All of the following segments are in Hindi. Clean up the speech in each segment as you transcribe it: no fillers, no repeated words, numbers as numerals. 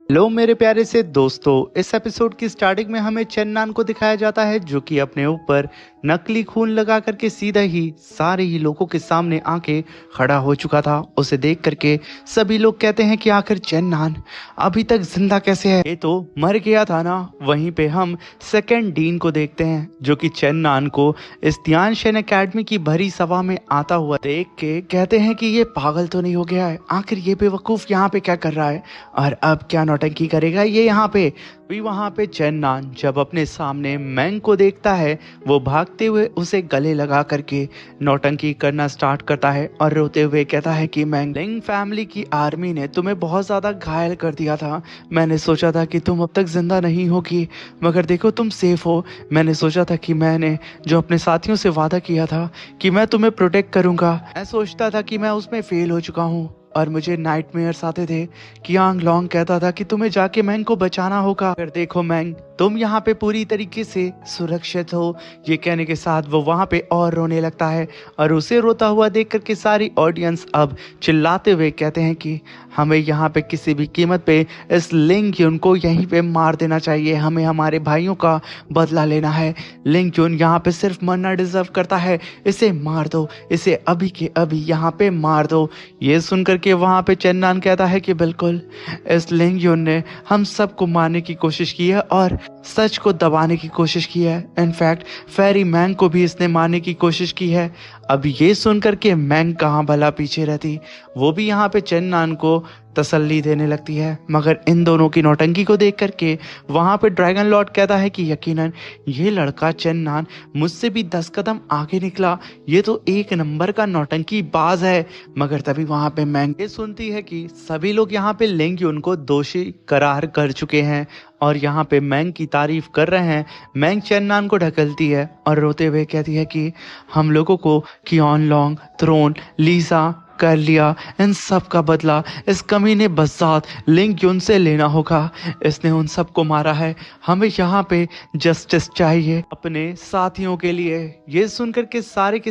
हेलो मेरे प्यारे से दोस्तों, इस एपिसोड की स्टार्टिंग में हमें चेन्नान को दिखाया जाता है जो कि अपने ऊपर नकली खून लगा करके सीधा ही सारे ही लोगों के सामने आके खड़ा हो चुका था। उसे देख करके सभी लोग कहते हैं कि आखिर चेन्नान अभी तक जिंदा कैसे है, ये तो मर गया था ना। वहीं पे हम सेकंड डीन को देखते हैं जो कि चेन्नान को इस ध्यानशन एकेडमी की भरी सभा में आता हुआ देख के कहते हैं कि ये पागल तो नहीं हो गया है, आखिर ये बेवकूफ यहाँ पे क्या कर रहा है और अब क्या नौटंकी करेगा ये यहाँ पे। भी वहां पे चेन्नान जब अपने सामने मैंग को देखता है, वो भागते हुए उसे गले लगा करके नौटंकी करना स्टार्ट करता है और रोते हुए कहता है कि मैंग, लिंग फैमिली की आर्मी ने तुम्हें बहुत ज्यादा घायल कर दिया था। मैंने सोचा था कि तुम अब तक जिंदा नहीं होगी, मगर देखो तुम सेफ हो। मैंने सोचा था कि मैंने जो अपने साथियों से वादा किया था कि मैं तुम्हें प्रोटेक्ट करूंगा, मैं सोचता था कि मैं उसमें फेल हो चुका हूँ और मुझे नाइटमेयर्स आते थे कि यांग लोंग कहता था कि तुम्हें जाके मैंग को बचाना होगा। अगर देखो मैंग, तुम यहाँ पे पूरी तरीके से सुरक्षित हो। ये कहने के साथ वो वहाँ पे और रोने लगता है और उसे रोता हुआ देख करके सारी ऑडियंस अब चिल्लाते हुए कहते हैं कि हमें यहाँ पे किसी भी कीमत पे इस लिंग यून को यहीं पे मार देना चाहिए, हमें हमारे भाइयों का बदला लेना है। लिंग यून यहाँ पे सिर्फ मरना डिजर्व करता है, इसे मार दो, इसे अभी के अभी यहाँ पे मार दो। ये सुनकर के वहाँ पे चेन्नान कहता है कि बिल्कुल, इस लिंग यून ने हम सबको मारने की कोशिश की है और सच को दबाने की कोशिश की है। इनफैक्ट फेरी मैंग को भी इसने मारने की कोशिश की है। अब ये सुनकर के मैंग कहाँ भला पीछे रहती, वो भी यहाँ पे चेन्नान को तसल्ली देने लगती है। मगर इन दोनों की नौटंकी को देख करके वहाँ पे ड्रैगन लॉर्ड कहता है कि यकीनन ये लड़का चेन्नान मुझसे भी 10 कदम आगे निकला, ये तो एक नंबर का नौटंकी बाज है। मगर तभी वहाँ पे मैंग ये सुनती है कि सभी लोग यहाँ पे लिंग यून को दोषी करार कर चुके हैं और यहाँ पे मैंग की तारीफ कर रहे हैं। मैंग चेन्नान को ढकलती है और रोते हुए कहती है कि हम लोगों को कियान लोंग, थ्रोन, लीसा कर लिया, इन सब का बदला इस कमीने बज़ात लिंग यून से लेना होगा। इसने उन सबको मारा है, हमें यहाँ पे जस्टिस चाहिए अपने साथियों के लिए। ये सुनकर के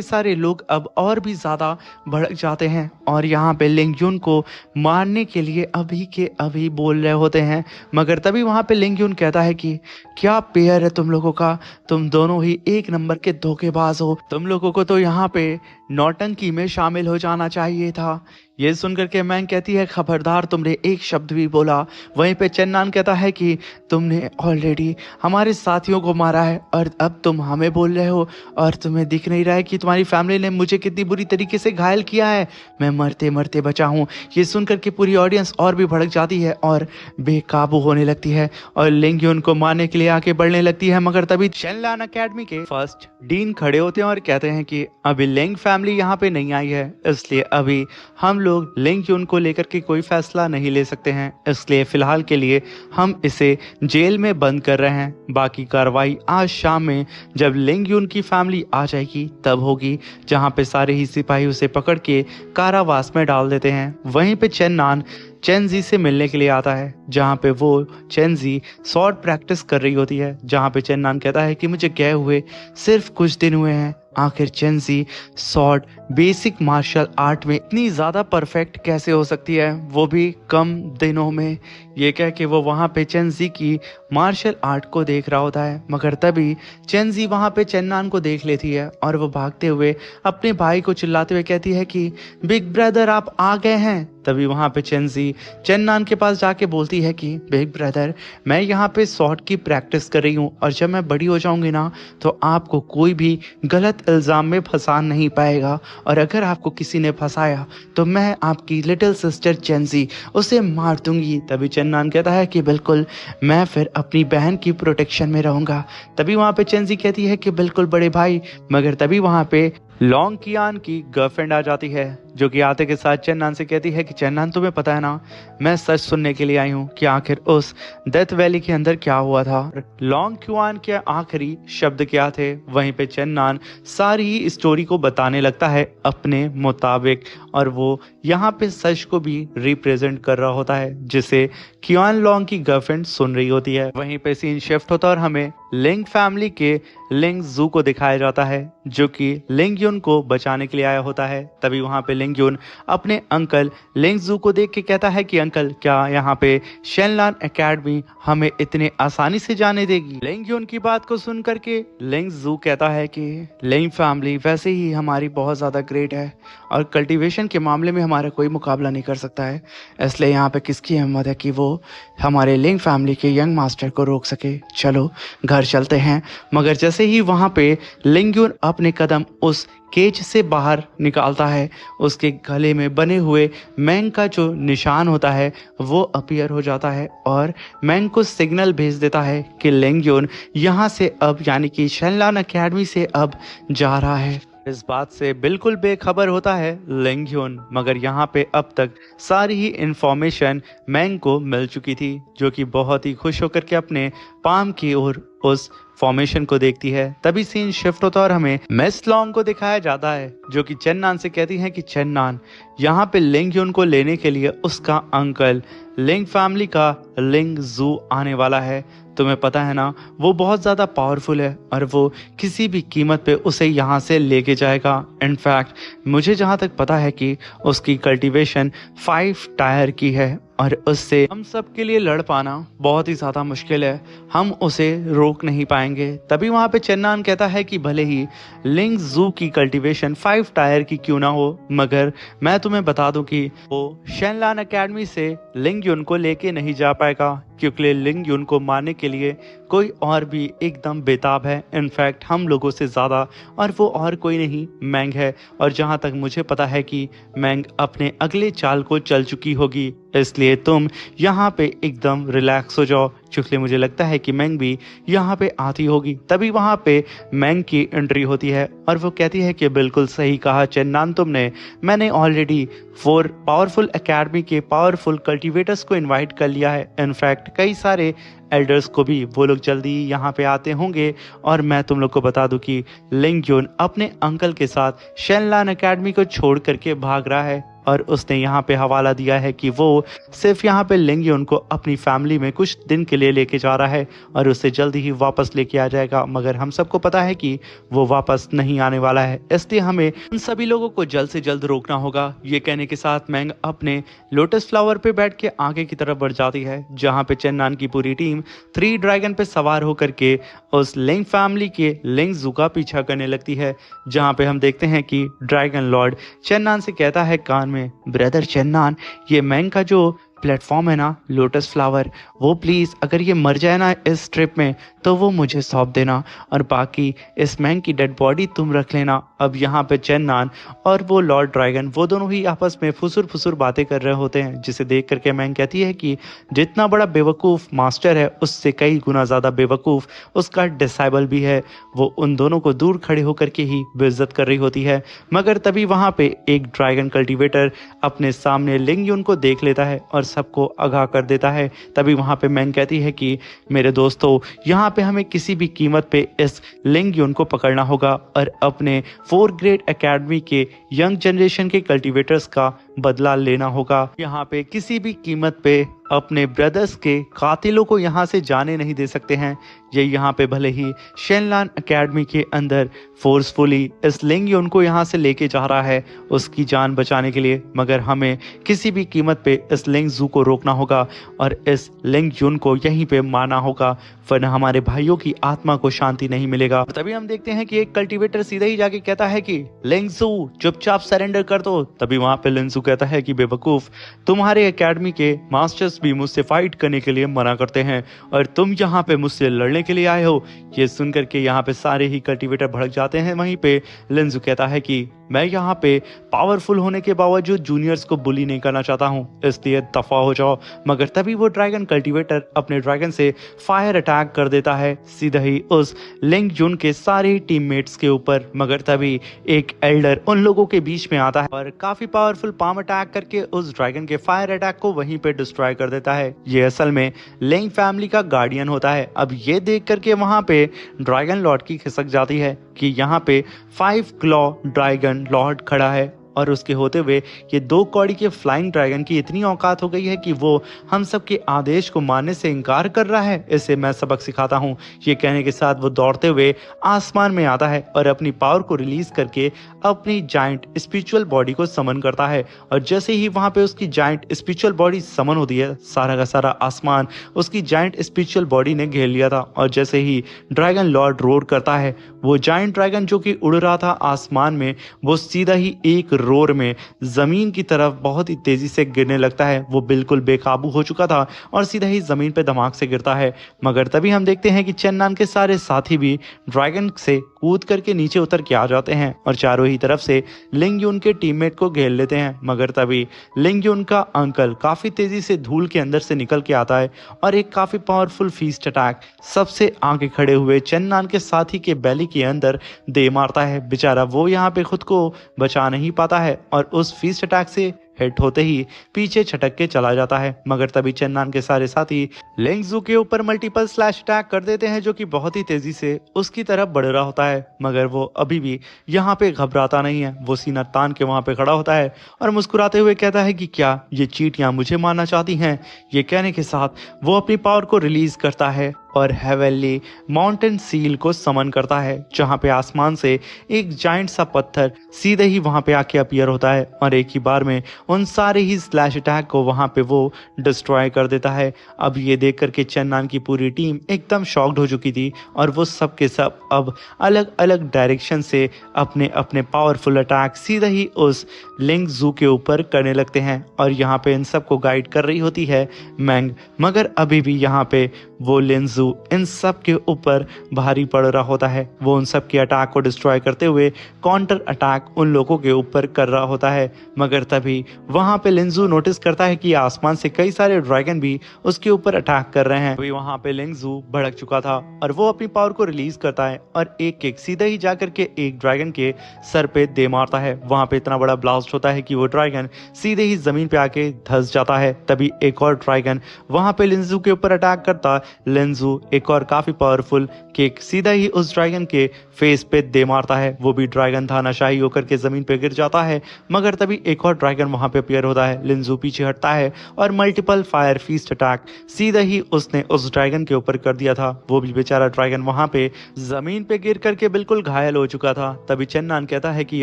सारे लोग अब और भी ज़्यादा भड़क जाते हैं और यहाँ पे लिंग यून को मारने के लिए अभी के अभी बोल रहे होते हैं। मगर तभी वहाँ पे लिंग यून कहता है कि क्या पेयर है तुम लोगों का, तुम दोनों ही एक नंबर के धोखेबाज हो, तुम लोगों को तो यहाँ पे नौटंकी में शामिल हो जाना चाहिए था। ये सुनकर के मैंग कहती है खबरदार, तुमने एक शब्द भी बोला। वहीं पे चेन्नान कहता है कि तुमने ऑलरेडी हमारे साथियों को मारा है और अब तुम हमें बोल रहे हो और तुम्हें दिख नहीं रहा है कि तुम्हारी फैमिली ने मुझे कितनी बुरी तरीके से घायल किया है, मैं मरते मरते बचा हूँ। ये सुनकर के पूरी ऑडियंस और भी भड़क जाती है और बेकाबू होने लगती है और लिंग यून को मारने के लिए आगे बढ़ने लगती है। मगर तभी चेनलान एकेडमी के फर्स्ट डीन खड़े होते हैं और कहते हैं कि अभी लिंग फैमिली यहाँ पे नहीं आई है, इसलिए अभी हम लोग लिंग यून को लेकर के कोई फैसला नहीं ले सकते हैं, इसलिए फिलहाल के लिए हम इसे जेल में बंद कर रहे हैं। बाकी कार्रवाई आज शाम में जब लिंग यून की फैमिली आ जाएगी तब होगी, जहां पे सारे ही सिपाही उसे पकड़ के कारावास में डाल देते हैं। वहीं पे चेन्नान चेनजी से मिलने के लिए आता है, जहाँ पे वो चेनजी स्वॉर्ड प्रैक्टिस कर रही होती है। जहाँ पे चेन्नान कहता है कि मुझे गए हुए सिर्फ कुछ दिन हुए हैं, आखिर चेनजी स्वॉर्ड बेसिक मार्शल आर्ट में इतनी ज़्यादा परफेक्ट कैसे हो सकती है, वो भी कम दिनों में। ये कह के वो वहाँ पे चेनजी की मार्शल आर्ट को देख रहा होता है। मगर तभी चेनजी वहाँ पे चेन्नान को देख लेती है और वो भागते हुए अपने भाई को चिल्लाते हुए कहती है कि बिग ब्रदर आप आ गए हैं। तभी वहाँ पे चेनजी चेन्नान के पास जाके बोलती है कि बिग ब्रदर, मैं यहाँ पे स्वॉर्ड की प्रैक्टिस कर रही हूँ और जब मैं बड़ी हो जाऊंगी ना तो आपको कोई भी गलत इल्ज़ाम में फंसा नहीं पाएगा, और अगर आपको किसी ने फंसाया तो मैं आपकी लिटिल सिस्टर चेनजी उसे मार दूंगी। तभी चेन्नान कहता है कि बिल्कुल, मैं फिर अपनी बहन की प्रोटेक्शन में रहूंगा। तभी वहाँ पे चेनजी कहती है कि बिल्कुल बड़े भाई। मगर तभी वहाँ पे लोंग कियान की गर्लफ्रेंड आ जाती है, जो कि आते के साथ चेन्नान से कहती है कि चेन्नान, तुम्हें पता है ना, मैं सच सुनने के लिए आई हूँ कि आखिर उस डेथ वैली के अंदर क्या हुआ था, लोंग क्युआन के आखिरी शब्द क्या थे। वहीं पे चेन्नान सारी स्टोरी को बताने लगता है अपने मुताबिक, और वो यहाँ पे सच को भी रिप्रेजेंट कर रहा होता है, जिसे क्युआन लोंग की गर्लफ्रेंड सुन रही होती है। वहीं पे सीन शिफ्ट होता है और हमें लिंग फैमिली के लिंग जू को दिखाया जाता है, जो कि लिंग युन को बचाने के लिए आया होता है। तभी वहां पे लिंग युन अपने अंकल लिंग जू को देख के कहता है कि अंकल, क्या यहाँ पे शेनलान एकेडमी हमें इतने आसानी से जाने देगी? लिंग युन की बात को सुन करके लिंग जू कहता है कि लिंग फैमिली वैसे ही हमारी बहुत ज़्यादा ग्रेट है और कल्टीवेशन के मामले में हमारा कोई मुकाबला नहीं कर सकता है, इसलिए यहाँ पे किसकी हिम्मत है कि वो हमारे लिंग फैमिली के यंग मास्टर को रोक सके। चलो घर चलते हैं। मगर जैसे ही वहाँ पे लिंग युन अपने कदम उस केज से बाहर निकालता है, उसके गले में बने हुए मैंग का जो निशान होता है वो अपीयर हो जाता है और मैंग को सिग्नल भेज देता है कि लिंग युन यहाँ से अब यानी कि शेनलान एकेडमी से अब जा रहा है। इस बात से बिल्कुल बेखबर होता है लिंग युन, मगर यहाँ पे अब तक सारी ही इंफॉर्मेशन मैंग को मिल चुकी थी, जो कि बहुत ही खुश होकर के अपने पाम की ओर उस फॉर्मेशन को देखती है। तभी सीन शिफ्ट होता है और हमें मिस लॉन्ग को दिखाया जाता है, जो कि चेन्नान से कहती हैं कि चेन्नान, यहाँ पे लिंग युन को लेने के लिए उसका अंकल लिंग फैमिली का लिंग जू आने वाला है। तुम्हें पता है ना, वो बहुत ज़्यादा पावरफुल है और वो किसी भी कीमत पे उसे यहाँ से लेके जाएगा। इनफैक्ट मुझे जहाँ तक पता है कि उसकी कल्टीवेशन 5 टायर की है और उससे हम सब के लिए लड़ पाना बहुत ही ज़्यादा मुश्किल है, हम उसे रोक नहीं पाएंगे। तभी वहाँ पे चेन्नान कहता है कि भले ही लिंग जू की कल्टीवेशन 5 टायर की क्यों ना हो, मगर मैं तुम्हें बता दूं कि वो शेनलान एकेडमी से लिंग युन को लेके नहीं जा पाएगा, क्योंकि लिंग युन को मारने के लिए कोई और भी एकदम बेताब है, इनफैक्ट हम लोगों से ज़्यादा, और वो और कोई नहीं मैंग है। और जहाँ तक मुझे पता है कि मैंग अपने अगले चाल को चल चुकी होगी, इसलिए तुम यहाँ पे एकदम रिलैक्स हो जाओ, क्योंकि मुझे लगता है कि मैंग भी यहाँ पे आती होगी। तभी वहाँ पे मैंग की एंट्री होती है और वो कहती है कि बिल्कुल सही कहा चेन्नान तुमने, मैंने ऑलरेडी 4 पावरफुल एकेडमी के पावरफुल कल्टीवेटर्स को इनवाइट कर लिया है। इनफैक्ट कई सारे एल्डर्स को भी, वो लोग जल्दी यहाँ पे आते होंगे। और मैं तुम लोग को बता दूं कि लिंग युन अपने अंकल के साथ शेनलान एकेडमी को छोड़ करके भाग रहा है और उसने यहाँ पे हवाला दिया है कि वो सिर्फ यहाँ पे लिंग युन को अपनी फैमिली में कुछ दिन के लिए लेके जा रहा है और उससे जल्दी ही वापस लेके आ जाएगा। मगर हम सबको पता है कि वो वापस नहीं आने वाला है, इसलिए हमें उन सभी लोगों को जल्द से जल्द रोकना होगा। ये कहने के साथ मैंग अपने लोटस फ्लावर पे बैठ के आगे की तरफ बढ़ जाती है, जहाँ पे चेन्नान की पूरी टीम 3 ड्रैगन पे सवार होकर के उस लिंग फैमिली के लिंग जू का पीछा करने लगती है। जहाँ पे हम देखते हैं कि ड्रैगन लॉर्ड चेन्नान से कहता है कान में, ब्रदर चेन्नान, ये मैंग का जो प्लेटफॉर्म है ना लोटस फ्लावर, वो प्लीज़ अगर ये मर जाए ना इस ट्रिप में तो वो मुझे सौंप देना और बाकी इस मैंग की डेड बॉडी तुम रख लेना। अब यहाँ पे चेन्नान और वो लॉर्ड ड्रैगन वो दोनों ही आपस में फुसुर फुसुर बातें कर रहे होते हैं, जिसे देख करके मैंग कहती है कि जितना बड़ा बेवकूफ़ मास्टर है उससे कई गुना ज़्यादा बेवकूफ़ उसका डिसाइबल भी है। वो उन दोनों को दूर खड़े होकर के ही बेइज्जत कर रही होती है। मगर तभी वहाँ पे एक ड्रैगन कल्टीवेटर अपने सामने लिंग युन को देख लेता है और सबको आगाह कर देता है। तभी वहाँ पे मैंग कहती है कि मेरे दोस्तों, यहाँ पे हमें किसी भी कीमत पे इस लिंग युन को पकड़ना होगा और अपने 4 ग्रेड एकेडमी के यंग जनरेशन के कल्टीवेटर्स का बदला लेना होगा। यहाँ पे किसी भी कीमत पे अपने ब्रदर्स के कातिलों को यहाँ से जाने नहीं दे सकते हैं। ये यहाँ पे भले ही शेनलान एकेडमी के अंदर फोर्सफुली इस लिंग युन को यहाँ से लेके जा रहा है उसकी जान बचाने के लिए, मगर हमें किसी भी कीमत पे इस लिंग जू को रोकना होगा और इस लिंग युन को यहीं पे मारना होगा, वरना हमारे भाइयों की आत्मा को शांति नहीं मिलेगा। तभी हम देखते हैं कि एक कल्टीवेटर सीधा ही जाके कहता है कि लिंग जू चुपचाप सरेंडर कर दो। तभी वहां पे लिंग जू कहता है कि बेवकूफ, तुम्हारे एकेडमी के मास्टर्स भी मुझसे फाइट करने के लिए मना करते हैं और तुम यहाँ पे मुझसे लड़ने के लिए आए हो। ये सुनकर के यहाँ पे सारे ही कल्टीवेटर भड़क जाते हैं। वहीं पे लिंग जू कहता है कि मैं यहाँ पे पावरफुल होने के बावजूद जूनियर्स को बुली नहीं करना चाहता हूँ, इसलिए दफा हो जाओ। मगर तभी वो ड्रैगन कल्टीवेटर अपने ड्रैगन से फायर अटैक कर देता है सीधा ही उस लिंग युन के सारे टीममेट्स के ऊपर। मगर तभी एक एल्डर उन लोगों के बीच में आता है और काफी पावरफुल पाम अटैक करके उस ड्रैगन के फायर अटैक को वहीं पे डिस्ट्रॉय कर देता है। ये असल में लिंग फैमिली का गार्डियन होता है। अब ये देख करके वहां पे ड्रैगन लॉर्ड की खिसक जाती है कि यहाँ पे 5 क्लॉ ड्रैगन लॉर्ड खड़ा है और उसके होते हुए ये 2 कौड़ी के फ्लाइंग ड्रैगन की इतनी औकात हो गई है कि वो हम सबके आदेश को मानने से इनकार कर रहा है, इसे मैं सबक सिखाता हूँ। ये कहने के साथ वो दौड़ते हुए आसमान में आता है और अपनी पावर को रिलीज करके अपनी जाइंट स्पिरिचुअल बॉडी को समन करता है। और जैसे ही वहां पे उसकी जाइंट स्पिरिचुअल बॉडी समन होती है, सारा का सारा आसमान उसकी जाइंट स्पिरिचुअल बॉडी ने घेर लिया था। और जैसे ही ड्रैगन लॉर्ड रोर करता है, वो जाइंट ड्रैगन जो कि उड़ रहा था आसमान में, वो सीधा ही एक रोर में जमीन की तरफ बहुत ही तेजी से गिरने लगता है। वो बिल्कुल बेकाबू हो चुका था और सीधा ही जमीन पे धमाक से गिरता है। मगर तभी हम देखते हैं कि चेन्नन के सारे साथी भी ड्रैगन से कूद करके नीचे उतर के आ जाते हैं और चारों ही तरफ से लिंग यून के टीममेट को घेर लेते हैं। मगर तभी लिंग यून का अंकल काफी तेजी से धूल के अंदर से निकल के आता है और एक काफी पावरफुल फीस्ट अटैक सबसे आगे खड़े हुए चेन्नन के साथी के बैली के अंदर दे मारता है। बेचारा वो यहाँ पे खुद को बचा नहीं पाता है और उस फीस्ट अटैक से हिट होते ही पीछे छटक के चला जाता है। मगर तभी चेन्नन के सारे साथी लेंगजू के ऊपर मल्टीपल स्लैश अटैक कर देते हैं, जो कि बहुत ही तेजी से उसकी तरफ बढ़ रहा होता है। मगर वो अभी भी यहाँ पे घबराता नहीं है। वो सीना तान के वहां पे खड़ा होता है और मुस्कुराते हुए कहता है कि क्या ये चींटियां मुझे मारना चाहती हैं। ये कहने के साथ वो अपनी पावर को रिलीज करता है और हेवनली माउंटेन सील को समन करता है, जहां पे आसमान से एक जाइंट सा पत्थर सीधे ही वहां पे आके अपीयर होता है और एक ही बार में उन सारे ही स्लैश अटैक को वहां पे वो डिस्ट्रॉय कर देता है। अब ये देख करके चेन्नन की पूरी टीम एकदम शॉक्ड हो चुकी थी और वो सब के सब अब अलग अलग डायरेक्शन से अपने अपने पावरफुल अटैक सीधा ही उस लिंग जू के ऊपर करने लगते हैं। और यहाँ पे इन सबको गाइड कर रही होती है मैंग। मगर अभी भी यहाँ पे वो लिंजू इन सब के ऊपर भारी पड़ रहा होता है। वो उन सब के अटैक को डिस्ट्रॉय करते हुए काउंटर अटैक उन लोगों के ऊपर कर रहा होता है। मगर तभी वहां पे लिंजू नोटिस करता है कि आसमान से कई सारे ड्रैगन भी उसके ऊपर अटैक कर रहे हैं। वहां पे लिंजू भड़क चुका था और वो अपनी पावर को रिलीज करता है और एक एक सीधा ही जाकर के एक ड्रैगन के सर पे दे मारता है। वहां पे इतना बड़ा ब्लास्ट होता है कि वो ड्रैगन सीधे ही जमीन पे आके धंस जाता है। तभी एक और ड्रैगन वहां पे लिंजू के ऊपर अटैक करता। लिंजू एक और काफी पावरफुल किक सीधा ही उस ड्रैगन के फेस पे दे मारता है। वो भी ड्रैगन था नशाही होकर के जमीन पे गिर जाता है। मगर तभी एक और ड्रैगन वहां पे अपीयर होता है। लिंजू पीछे हटता है और मल्टीपल फायर फीस्ट अटैक सीधा ही उसने उस ड्रैगन के ऊपर कर दिया था। वो भी बेचारा ड्रैगन वहां पे जमीन पे गिर करके बिल्कुल घायल हो चुका था। तभी चेन्नन कहता है कि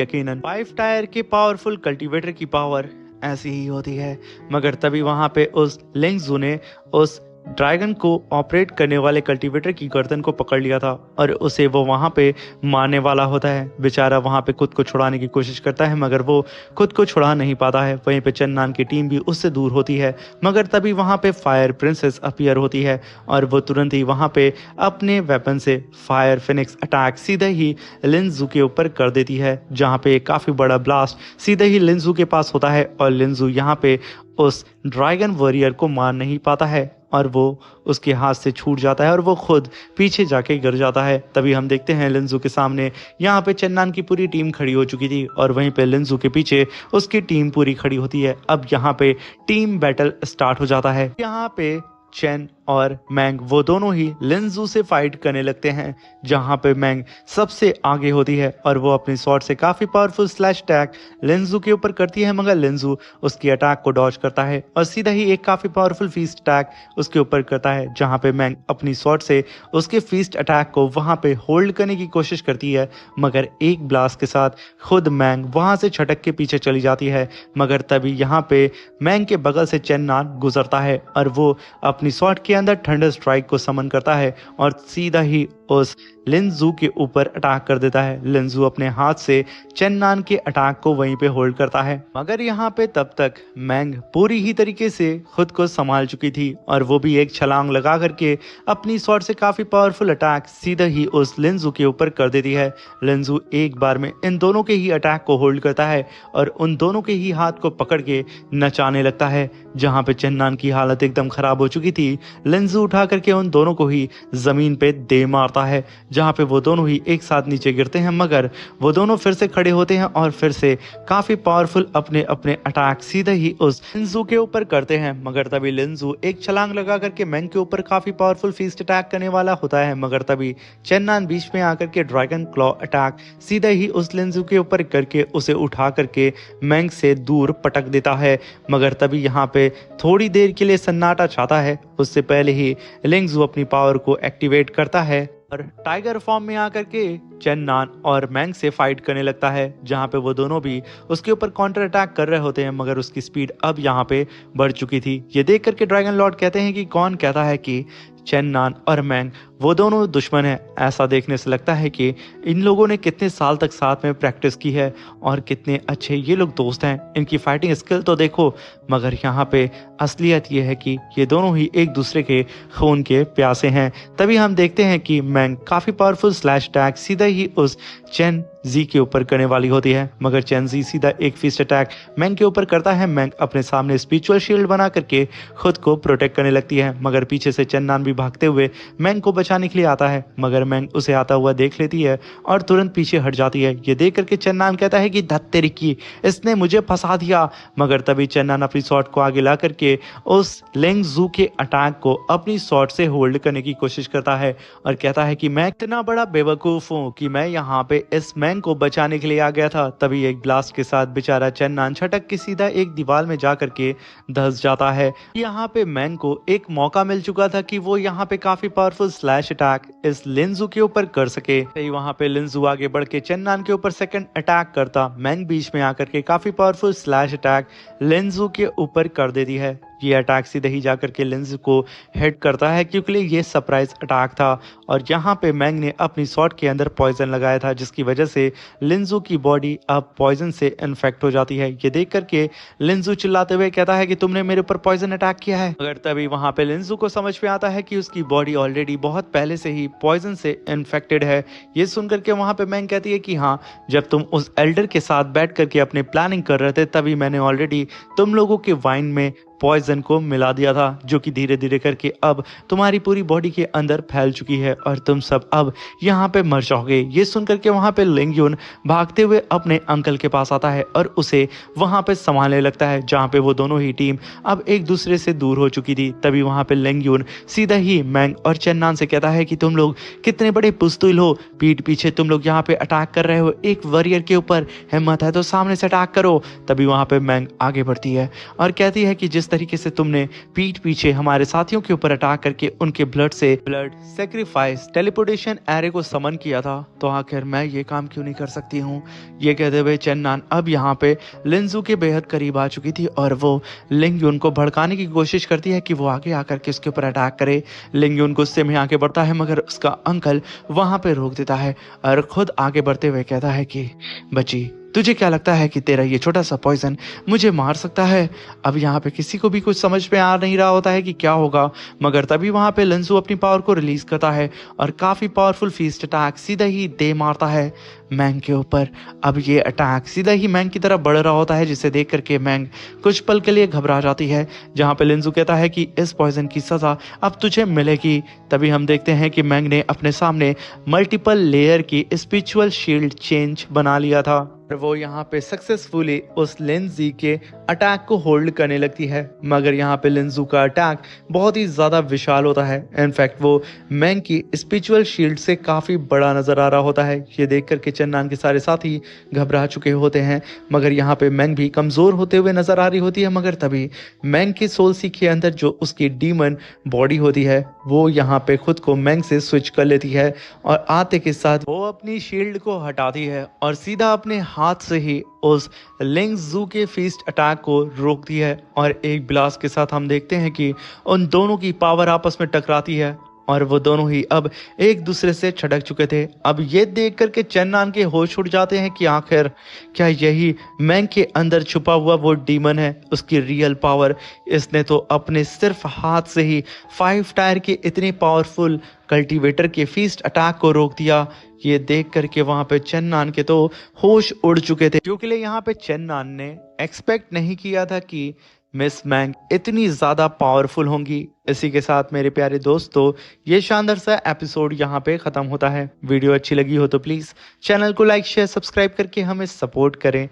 यकीनन 5 टायर के पावरफुल कल्टीवेटर की पावर ऐसी ही होती है। मगर तभी वहां पे उस लिंगजू ने उस ड्रैगन को ऑपरेट करने वाले कल्टीवेटर की गर्दन को पकड़ लिया था और उसे वो वहां पे मारने वाला होता है। बेचारा वहां पे खुद को छुड़ाने की कोशिश करता है मगर वो खुद को छुड़ा नहीं पाता है। वहीं पे चेन्नन की टीम भी उससे दूर होती है। मगर तभी वहां पे फायर प्रिंसेस अपीयर होती है और वो तुरंत ही वहां पे अपने वेपन से फायर फिनिक्स अटैक सीधे ही लिंजू के ऊपर कर देती है, जहां पे एक काफी बड़ा ब्लास्ट सीधे ही लिंजू के पास होता है और लिंजू यहाँ पे उस ड्रैगन वॉरियर को मार नहीं पाता है और वो उसके हाथ से छूट जाता है और वो खुद पीछे जाके गिर जाता है। तभी हम देखते हैं लिंजू के सामने यहाँ पे चेन्नन की पूरी टीम खड़ी हो चुकी थी और वहीं पे लिंजू के पीछे उसकी टीम पूरी खड़ी होती है। अब यहाँ पे टीम बैटल स्टार्ट हो जाता है। यहाँ पे चेन और मैंग वो दोनों ही लिंजू से फाइट करने लगते हैं, जहां पे मैंग सबसे आगे होती है और वो अपनी शॉट से काफी पावरफुल स्लैश अटैक लिंजू के ऊपर करती है। मगर लिंजू उसकी अटैक को डॉज करता है और सीधा ही एक काफी पावरफुल फीस्ट अटैक उसके ऊपर करता है, जहां पे मैंग अपनी शॉट से उसके फीस्ट अटैक को वहां पे होल्ड करने की कोशिश करती है। मगर एक ब्लास्ट के साथ खुद मैंग वहां से छटक के पीछे चली जाती है। मगर तभी यहाँ पे मैंग के बगल से चेन्नन गुजरता है और वो अपनी शॉट के अंदर थंडर स्ट्राइक को समन करता है और सीधा ही उस लिंजू के ऊपर अटैक कर देता है। लिंजू अपने हाथ से चेन्नन के अटैक को वहीं पे होल्ड करता है। मगर यहाँ पे तब तक मैंग पूरी ही तरीके से खुद को संभाल चुकी थी और वो भी एक छलांग लगा करके अपनी शॉट से काफी पावरफुल अटैक सीधा ही उस लिंजू के ऊपर कर देती है। लिंजू एक बार में इन दोनों के ही अटैक को होल्ड करता है और उन दोनों के ही हाथ को पकड़ के नचाने लगता है। जहाँ पे चेन्नन की हालत एकदम खराब हो चुकी थी, लिंजू उठा करके उन दोनों को ही जमीन पे दे मारता मारता है, जहाँ पे वो दोनों ही एक साथ नीचे गिरते हैं, मगर वो दोनों फिर से खड़े होते हैं और फिर से काफी पावरफुल अपने अपने अटैक सीधे ही उस लिंजू के ऊपर करते हैं। मगर तभी लिंजू एक छलांग लगा करके मैंग के ऊपर काफी पावरफुल फीस्ट अटैक करने वाला होता है, मगर तभी चेन्नान बीच में आकर के ड्रैगन क्लॉ अटैक सीधे ही उस लिंजू के ऊपर करके उसे उठा करके मैंग से दूर पटक देता है। मगर तभी यहाँ पे थोड़ी देर के लिए सन्नाटा छाता है, उससे पहले ही लिंजू अपनी पावर को एक्टिवेट करता है और टाइगर फॉर्म में आकर के चेन्नान और मैंग से फाइट करने लगता है, जहां पे वो दोनों भी उसके ऊपर काउंटर अटैक कर रहे होते हैं, मगर उसकी स्पीड अब यहाँ पे बढ़ चुकी थी। ये देख करके ड्रैगन लॉर्ड कहते हैं कि कौन कहता है कि चेन्नान और मैंग वो दोनों दुश्मन है। ऐसा देखने से लगता है कि इन लोगों ने कितने साल तक साथ में प्रैक्टिस की है और कितने अच्छे ये लोग दोस्त हैं। इनकी फाइटिंग स्किल तो देखो, मगर यहाँ पे असलियत ये है कि ये दोनों ही एक दूसरे के खून के प्यासे हैं। तभी हम देखते हैं कि मैंग काफी पावरफुल स्लैश अटैक सीधा ही उस चेन जी के ऊपर करने वाली होती है, मगर चेन जी सीधा एक फिस्ट अटैक मैंग के ऊपर करता है। मैंग अपने सामने स्पिरिचुअल शील्ड बना करके खुद को प्रोटेक्ट करने लगती है, मगर पीछे से चेन्नान भी भागते हुए मैंग को बचाने के लिए आता है, मगर मैंग उसे आता हुआ देख लेती है और तुरंत पीछे हट जाती है। ये देख करके चेन्नान कहता है कि धत तेरी की, इसने मुझे फंसा दिया। मगर तभी चेन्नान अपनी शॉट को आगे ला करके उस लिंजू के अटैक को अपनी शॉट से होल्ड करने की कोशिश करता है और कहता है कि मैं इतना बड़ा बेवकूफ हूँ कि मैं यहाँ पे इस मैंग को बचाने के लिए आ गया था। तभी एक ब्लास्ट के साथ बेचारा चेन्नान छटक के सीधा एक दीवार में जा करके धंस जाता है। यहाँ पे मैंग को एक मौका मिल चुका था कि वो यहाँ पे काफी पावरफुल स्लैश अटैक इस लिंजू के ऊपर कर सके। वहाँ पे लिंजू आगे बढ़ के चेन्नान के ऊपर सेकंड अटैक करता, मैंग बीच में आकर के काफी पावरफुल स्लैश अटैक लिंजू के ऊपर कर देती है। ये अटैक सीधे ही जाकर के लिंजू को हिट करता है, क्योंकि ये सरप्राइज अटैक था और यहाँ पे मैंग ने अपनी शॉट के अंदर पॉइजन लगाया था, जिसकी वजह से लिंजू की बॉडी अब पॉइजन से इन्फेक्ट हो जाती है। ये देख करके लिंजू चिल्लाते हुए कहता है कि तुमने मेरे ऊपर पॉइजन अटैक किया है। मगर तभी वहां पे लिंजू को समझ में आता है कि उसकी बॉडी ऑलरेडी बहुत पहले से ही पॉइजन से इन्फेक्टेड है। ये सुन करके वहां पे मैंग कहती है कि हाँ, जब तुम उस एल्डर के साथ बैठ करके अपने प्लानिंग कर रहे थे, तभी मैंने ऑलरेडी तुम लोगों के वाइन में पॉइजन को मिला दिया था, जो कि धीरे धीरे करके अब तुम्हारी पूरी बॉडी के अंदर फैल चुकी है और तुम सब अब यहाँ पे मर जाओगे। ये सुन करके वहाँ पे लिंग युन भागते हुए अपने अंकल के पास आता है और उसे वहाँ पे संभालने लगता है, जहाँ पे वो दोनों ही टीम अब एक दूसरे से दूर हो चुकी थी। तभी वहाँ पे लिंग युन सीधा ही मैंग और चेन्नान से कहता है कि तुम लोग कितने बड़े पुस्तुल हो, पीठ पीछे तुम लोग यहाँ पे अटैक कर रहे हो एक वॉरियर के ऊपर, हिम्मत है तो सामने से अटैक करो। तभी वहाँ पे मैंग आगे बढ़ती है और कहती है कि जिस तरीके से तुमने पीठ पीछे हमारे साथियों के ऊपर अटैक करके उनके ब्लड सेक्रीफाइस टेलीपोर्टेशन एरे को समन किया था, तो आखिर मैं ये काम क्यों नहीं कर सकती हूँ। ये कहते हुए चेन्नान अब यहाँ पे लिंजू के बेहद करीब आ चुकी थी और वो लिंग युन को भड़काने की कोशिश करती है कि वो आगे आकर के उसके ऊपर अटैक करे। लिंग युन गुस्से में आगे बढ़ता है, मगर उसका अंकल वहां पे रोक देता है और खुद आगे बढ़ते हुए कहता है कि बच्ची, तुझे क्या लगता है कि तेरा ये छोटा सा पॉइजन मुझे मार सकता है। अब यहाँ पे किसी को भी कुछ समझ में आ नहीं रहा होता है कि क्या होगा, मगर तभी वहाँ पे लिंजू अपनी पावर को रिलीज करता है और काफी पावरफुल फीस्ट अटैक सीधा ही दे मारता है मैंग के ऊपर। अब ये अटैक सीधा ही मैंग की तरफ बढ़ रहा होता है, जिसे देख करके मैंग कुछ पल के लिए घबरा जाती है, जहाँ पे लिंजू कहता है कि इस पॉइजन की सजा अब तुझे मिलेगी। तभी हम देखते हैं कि मैंग ने अपने सामने मल्टीपल लेयर की स्पिरिचुअल शील्ड चेंज बना लिया था। वो यहाँ पे सक्सेसफुली उस लिंजी के अटैक को होल्ड करने लगती है, मगर यहाँ पे लिंजू का अटैक बहुत ही ज्यादा विशाल होता है। इनफैक्ट वो मैंग की स्पिरिचुअल शील्ड से काफी बड़ा नजर आ रहा होता है। ये देख करके चेन्नान के सारे साथी घबरा चुके होते हैं, मगर यहाँ पे मैंग भी कमजोर होते हुए नजर आ रही होती है। मगर तभी मैंग के सोल सी के अंदर जो उसकी डीमन बॉडी होती है, वो यहाँ पे खुद को मैंग से स्विच कर लेती है और आते के साथ वो अपनी शील्ड को हटाती है और सीधा अपने हाथ से ही उस लिंजू के फीस्ट अटैक को रोकती है और एक ब्लास्ट के साथ हम देखते हैं कि उन दोनों की पावर आपस में टकराती है और वो दोनों ही अब एक दूसरे से छटक चुके थे। अब ये देख करके चेन्नान के होश उड़ जाते हैं कि आखिर क्या यही मैंग के अंदर छुपा हुआ वो डीमन है, उसकी रियल पावर। इसने तो अपने सिर्फ हाथ से ही 5 टायर के इतने पावरफुल कल्टीवेटर के फीस्ट अटैक को रोक दिया। ये देख करके वहां पे चेन्नान के तो होश उड़ चुके थे, क्योंकि यहाँ पे चेन्नान ने एक्सपेक्ट नहीं किया था कि मिस मैंग इतनी ज्यादा पावरफुल होंगी। इसी के साथ मेरे प्यारे दोस्तों ये शानदार सा एपिसोड यहाँ पे खत्म होता है। वीडियो अच्छी लगी हो तो प्लीज चैनल को लाइक शेयर सब्सक्राइब करके हमें सपोर्ट करें।